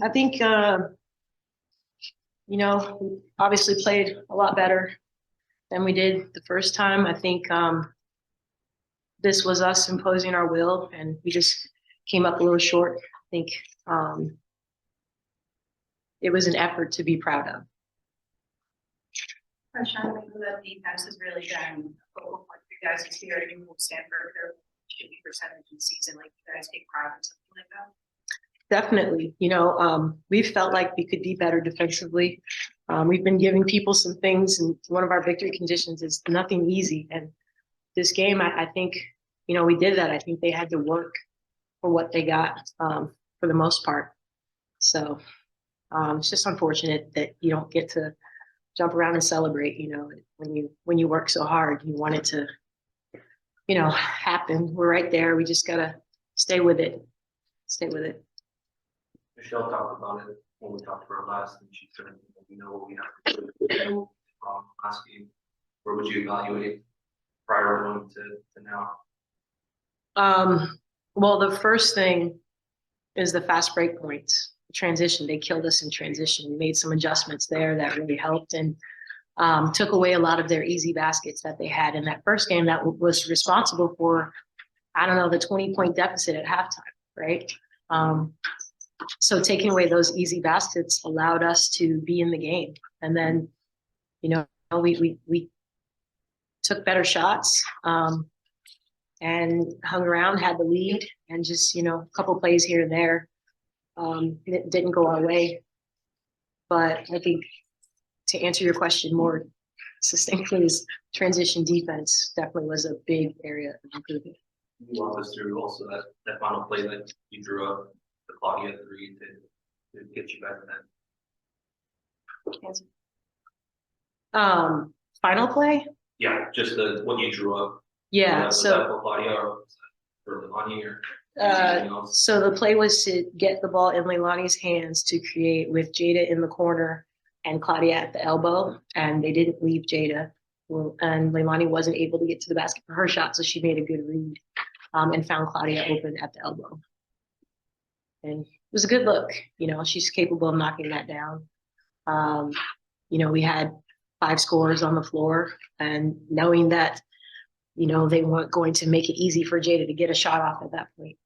I think, we obviously played a lot better than we did the first time. I think this was us imposing our will, and we just came up a little short. I think it was an effort to be proud of. Sean, I know that defense has really been a focal point for you guys this year. You moved Stanford their shooting percentage in the season. Like, you guys take pride in something like that? Definitely. We felt like we could be better defensively. We've been giving people some things, and one of our victory conditions is nothing easy. And this game, I think, we did that. I think they had to work for what they got for the most part. So it's just unfortunate that you don't get to jump around and celebrate. When you work so hard, you want it to, happen. We're right there. We just gotta stay with it. Stay with it. Michelle talked about it when we talked to her last, and she said, we know what we have to do from last game. Where would you evaluate prior one to now? Well, the first thing is the fast break points, transition. They killed us in transition. We made some adjustments there that really helped and took away a lot of their easy baskets that they had in that first game that was responsible for, the 20-point deficit at halftime, right? So taking away those easy baskets allowed us to be in the game. And then, we took better shots and hung around, had the lead, and just, a couple plays here and there. It didn't go our way. But I think to answer your question more succinctly, is transition defense definitely was a big area of improvement. You walk us through also that final play that you drew up, the Claudia 3 to get you back then. Final play? Yeah, just what you drew up. Yeah. Was that for Claudia or Leilani or so the play was to get the ball in Leilani's hands to create with Jada in the corner and Claudia at the elbow, and they didn't leave Jada. And Leilani wasn't able to get to the basket for her shot, so she made a good read and found Claudia open at the elbow. And it was a good look. She's capable of knocking that down. We had 5 scorers on the floor, and knowing that, they weren't going to make it easy for Jada to get a shot off at that point.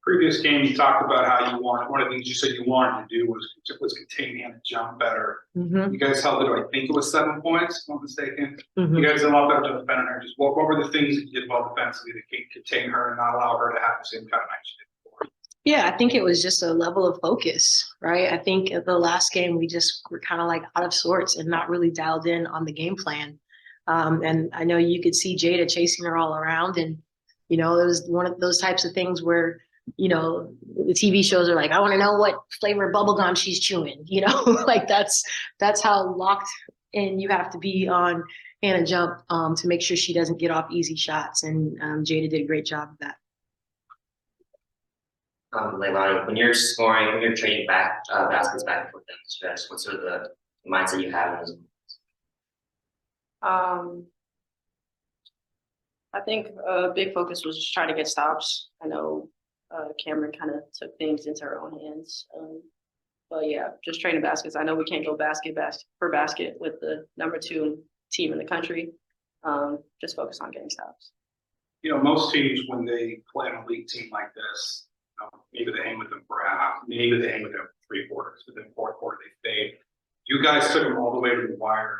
Previous game, you talked about how you wanted, one of the things you said you wanted to do was contain and jump better. Mm-hmm. You guys held it, I think it was 7 points, if I'm not mistaken. Mm-hmm. You guys did a lot better to defend her. Just what were the things that you did well defensively that can contain her and not allow her to have the same kind of night she did before? Yeah, I think it was just a level of focus, right? I think at the last game, we just were kind of like out of sorts and not really dialed in on the game plan. And I know you could see Jada chasing her all around. And, it was one of those types of things where, the TV shows are like, I want to know what flavor bubblegum she's chewing, like that's how locked in you have to be on Hannah Jump to make sure she doesn't get off easy shots. And Jada did a great job of that. Leilani, when you're scoring, when you're trading baskets back and forth in the stretch, what's sort of the mindset you have in those moments? I think a big focus was just trying to get stops. I know Cameron kind of took things into her own hands. But yeah, just trading baskets. I know we can't go basket for basket with the #2 team in the country. Just focus on getting stops. Most teams, when they play an elite team like this, maybe they hang with them for a half, maybe they hang with them for 3 quarters, but then 4th quarter they fade. You guys took them all the way to the wire,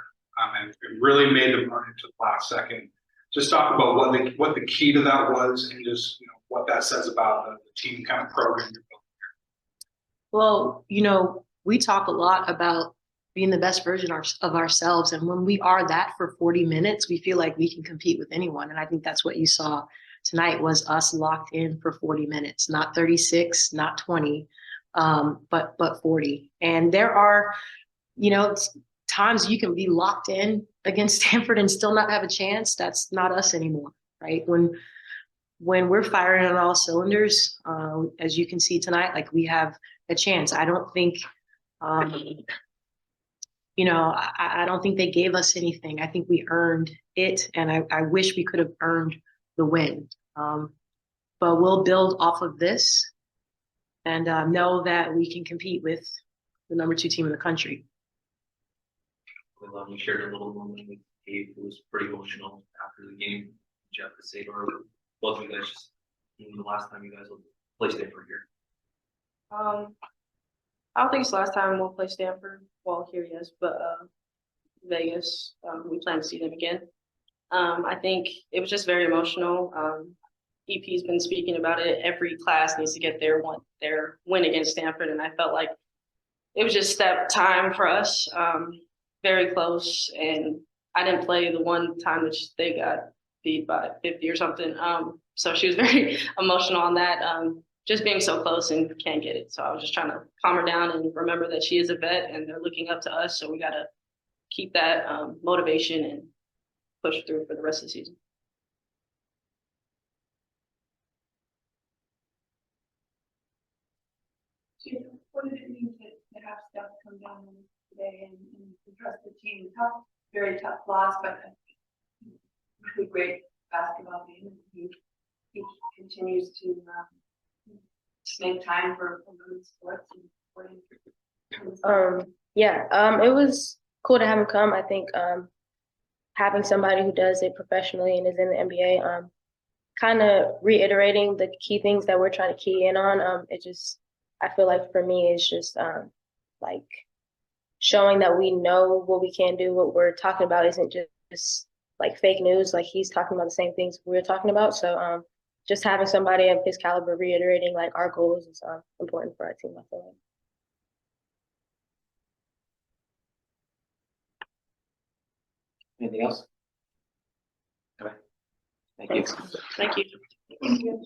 and really made them run into the last second. Just talk about what the key to that was, and just what that says about the team kind of program you're building here. Well, we talk a lot about being the best version of ourselves, and when we are that for 40 minutes, we feel like we can compete with anyone. And I think that's what you saw tonight, was us locked in for 40 minutes, not 36, not 20, but 40. And there are, times you can be locked in against Stanford and still not have a chance. That's not us anymore, right? When we're firing on all cylinders, as you can see tonight, like, we have a chance. I don't think, I don't think they gave us anything. I think we earned it, and I wish we could have earned the win. But we'll build off of this and know that we can compete with the #2 team in the country. You shared a little moment with Dave, who was pretty emotional after the game. Jeff to say, or both of you guys, just the last time you guys will play Stanford here. I don't think it's the last time we'll play Stanford. Well, here, yes, but Vegas, we plan to see them again. I think it was just very emotional. EP's been speaking about it. Every class needs to get their win against Stanford, and I felt like it was just that time for us. Very close, and I didn't play the one time that they got beat by 50 or something. So she was very emotional on that. Just being so close and can't get it. So I was just trying to calm her down and remember that she is a vet and they're looking up to us. So we got to keep that motivation and push through for the rest of the season. What did it mean to have stuff come down today and trust the team? Tough, very tough loss, but a great basketball game. He continues to make time for women's sports and it was cool to have him come. I think having somebody who does it professionally and is in the NBA, kind of reiterating the key things that we're trying to key in on. I feel like for me, it's just like showing that we know what we can do. What we're talking about isn't just like fake news. Like he's talking about the same things we're talking about. So just having somebody of his caliber reiterating like our goals is important for our team, I feel like. Anything else? Okay. Thank you. Thank you. Thank you.